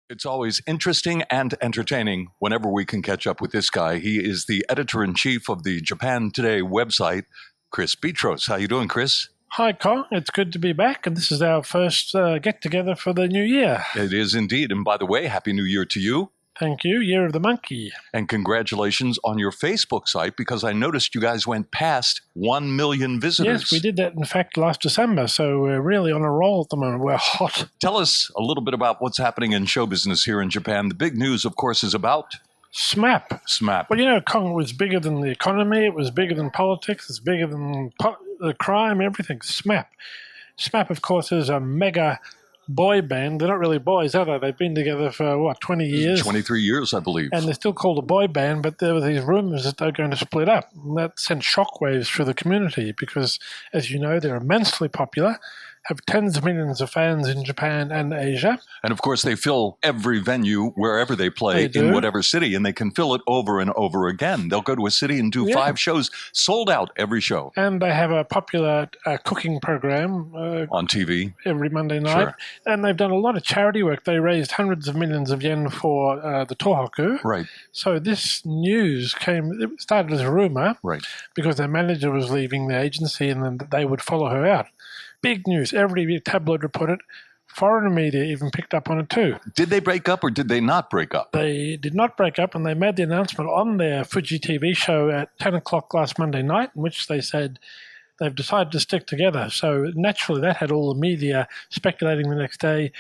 It's always interesting and entertaining whenever we can catch up with this guy. He is the editor-in-chief of the Japan Today website, Chris Betros. How you doing, Chris? Hi, Kong. It's good to be back, and this is our first get-together for the new year. It is indeed. And by the way, Happy New Year to you. Thank you. Year of the Monkey. And congratulations on your Facebook site, because I noticed you guys went past 1 million visitors. Yes, we did that, in fact, last December, so we're really on a roll at the moment. We're hot. Tell us a little bit about what's happening in show business here in Japan. The big news, of course, is about SMAP. SMAP. Well, you know, Kong, was bigger than the economy. It was bigger than politics. It's bigger than the crime, everything. SMAP. SMAP, of course, is a mega boy band. They're not really boys, are they? They've been together for, 20 years? 23 years, I believe. And they're still called a boy band, but there were these rumors that they're going to split up. And that sent shockwaves through the community because, as you know, they're immensely popular, have tens of millions of fans in Japan and Asia. And of course, they fill every venue wherever they play They in do. whatever city, and they can fill it over and over again. They'll go to a city and do 5 shows, sold out every show. And they have a popular cooking program On TV. every Monday night. Sure. And they've done a lot of charity work. They raised hundreds of millions of yen for the Tohoku. Right, So this news it started as a rumor right. because their manager was leaving the agency and then they would follow her out. Big news. Every tabloid reported. Foreign media even picked up on it too. Did they break up or did they not break up? They did not break up, and they made the announcement on their Fuji TV show at 10 o'clock last Monday night, in which they said they've decided to stick together. So naturally, that had all the media speculating the next day.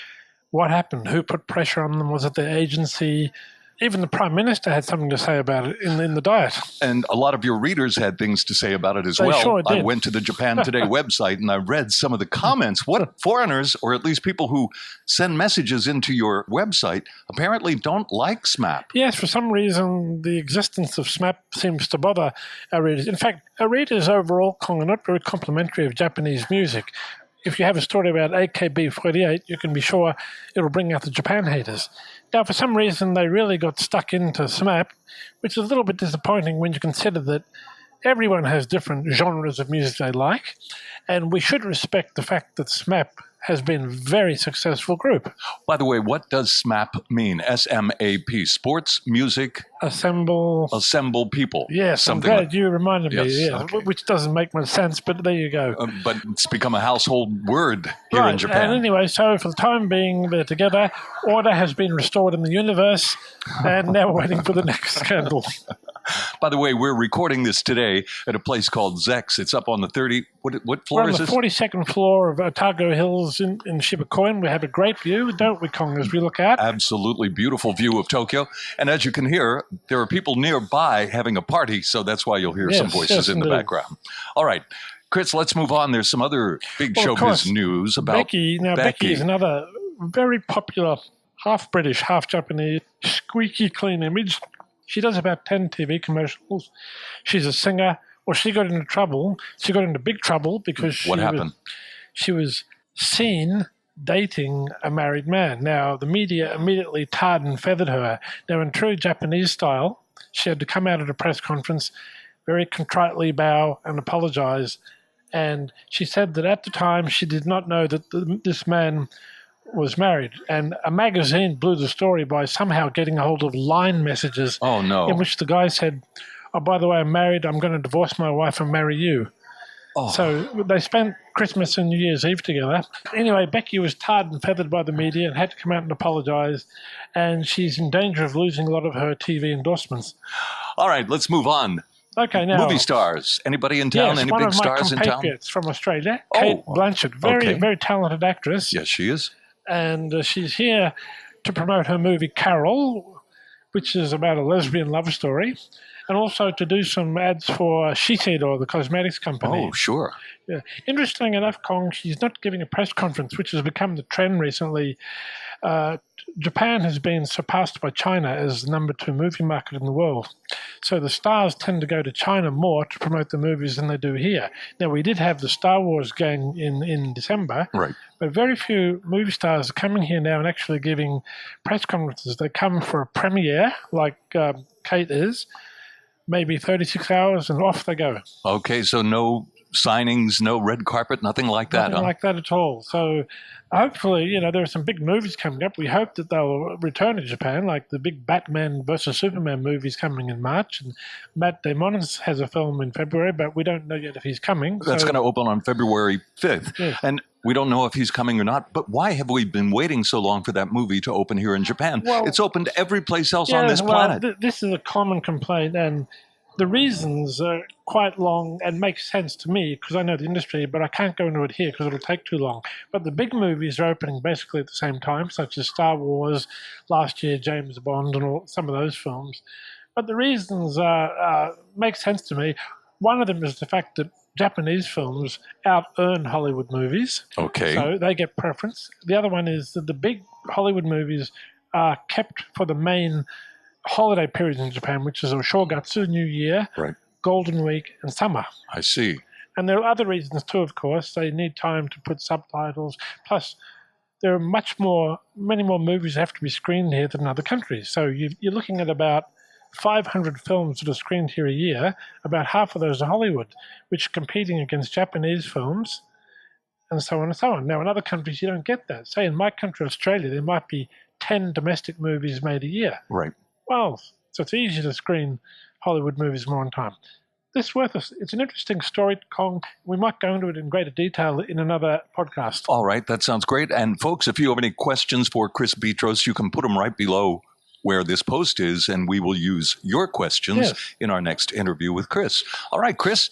What happened? Who put pressure on them? Was it their agency? Even the Prime Minister had something to say about it in the Diet. And a lot of your readers had things to say about it as They well. sure I did. went to the Japan Today website and I read some of the comments. What foreigners, or at least people who send messages into your website, apparently don't like SMAP. Yes, for some reason, the existence of SMAP seems to bother our readers. In fact, our readers overall, Kong, are not very complimentary of Japanese music. If you have a story about AKB48, you can be sure it'll bring out the Japan haters. Now, for some reason, they really got stuck into SMAP, which is a little bit disappointing when you consider that everyone has different genres of music they like, and we should respect the fact that SMAP has been a very successful group. By the way, what does SMAP mean? S-M-A-P, sports, music, Assemble people. Yes, Something I'm glad you reminded me. Yes, Yeah, okay. which doesn't make much sense, but there you go. But it's become a household word here in Japan. And anyway, so for the time being, they're together. Order has been restored in the universe, and now we're waiting for the next scandal. By the way, we're recording this today at a place called Zex. It's up on the 30. What floor We're on is the this? 42nd floor of Otago Hills in Shibakoin. We have a great view, don't we, Kong, as we look out? Absolutely beautiful view of Tokyo. And as you can hear, there are people nearby having a party, so that's why you'll hear some Yes, voices yes, in the indeed. background. All right. Chris, let's move on. There's some other big Well, of course, showbiz news about Becky. Now, Becky is another very popular, half British, half Japanese, squeaky clean image. She does about 10 TV commercials. She's a singer. Well, she got into trouble. She got into big trouble because What happened? She was seen dating a married man. Now, the media immediately tarred and feathered her. Now, in true Japanese style, she had to come out at a press conference, very contritely bow and apologize. And she said that at the time she did not know that this man was married. And a magazine blew the story by somehow getting a hold of line messages Oh, no. in which the guy said, "Oh, by the way, I'm married. I'm going to divorce my wife and marry you." Oh. So they spent Christmas and New Year's Eve together. Anyway, Becky was tarred and feathered by the media and had to come out and apologize. And she's in danger of losing a lot of her TV endorsements. All right, let's move on. Okay, now... Movie stars. Anybody in town? Yes, Any one big of my stars in town? compatriots from Australia, Oh. Kate Blanchett. Very, Okay. very talented actress. Yes, she is. And she's here to promote her movie Carol, which is about a lesbian love story, and also to do some ads for Shiseido, the cosmetics company. Oh, sure. Yeah. Interesting enough, Kong, she's not giving a press conference, which has become the trend recently. Japan has been surpassed by China as the number 2 movie market in the world. So the stars tend to go to China more to promote the movies than they do here. Now, we did have the Star Wars gang in December, Right. but very few movie stars are coming here now and actually giving press conferences. They come for a premiere, like Kate is, maybe 36 hours, and off they go. Okay, so no signings, no red carpet, nothing like that. Nothing like that at all. So hopefully, there are some big movies coming up. We hope that they'll return to Japan, like the big Batman versus Superman movies coming in March. And Matt Damon has a film in February, but we don't know yet if he's coming. That's going to open on February 5th. Yes. And we don't know if he's coming or not. But why have we been waiting so long for that movie to open here in Japan? Well, it's opened every place else on this planet. This is a common complaint, and the reasons are quite long and make sense to me because I know the industry, but I can't go into it here because it'll take too long. But the big movies are opening basically at the same time, such as Star Wars, last year James Bond, and some of those films. But the reasons make sense to me. One of them is the fact that Japanese films out-earn Hollywood movies. Okay. So they get preference. The other one is that the big Hollywood movies are kept for the main holiday periods in Japan, which is Shogatsu, New Year, right, Golden Week, and summer. I see. And there are other reasons too, of course. They need time to put subtitles. Plus, there are many more movies that have to be screened here than in other countries. So you're looking at about 500 films that are screened here a year. About half of those are Hollywood, which are competing against Japanese films, and so on and so on. Now, in other countries, you don't get that. Say, in my country, Australia, there might be 10 domestic movies made a year. Right. Well, so it's easier to screen Hollywood movies more on time. It's an interesting story, Kong. We might go into it in greater detail in another podcast. All right, that sounds great. And folks, if you have any questions for Chris Betros, you can put them right below where this post is, and we will use your questions in our next interview with Chris. All right, Chris,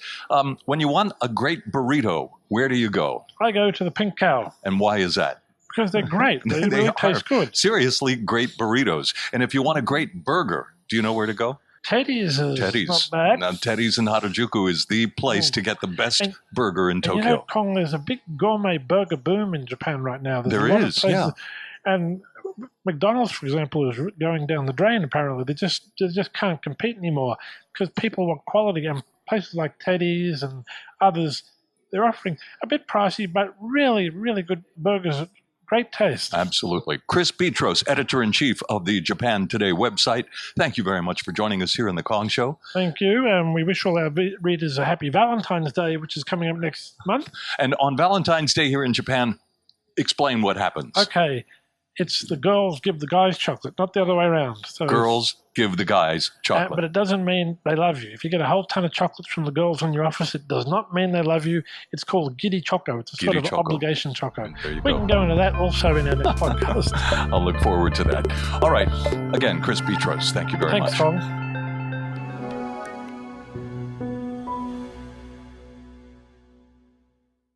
when you want a great burrito, where do you go? I go to the Pink Cow. And why is that? Because they're great. They really taste good. Seriously, great burritos. And if you want a great burger, do you know where to go? Teddy's is not bad. Now, Teddy's in Harajuku is the place to get the best burger in Tokyo. Kong, there's a big gourmet burger boom in Japan right now. There is, yeah. And McDonald's, for example, is going down the drain, apparently. They just can't compete anymore because people want quality. And places like Teddy's and others, they're offering a bit pricey, but really, really good burgers. Great taste. Absolutely. Chris Betros, editor-in-chief of the Japan Today website. Thank you very much for joining us here in the Kong Show. Thank you. And we wish all our readers a happy Valentine's Day, which is coming up next month. And on Valentine's Day here in Japan, explain what happens. Okay. It's the girls give the guys chocolate, not the other way around. So girls give the guys chocolate. But it doesn't mean they love you. If you get a whole ton of chocolates from the girls in your office, it does not mean they love you. It's called giddy choco. It's a sort of obligation choco. We can go into that also in our next podcast. I'll look forward to that. All right. Again, Chris Betros, thank you very much. Thanks, Tom.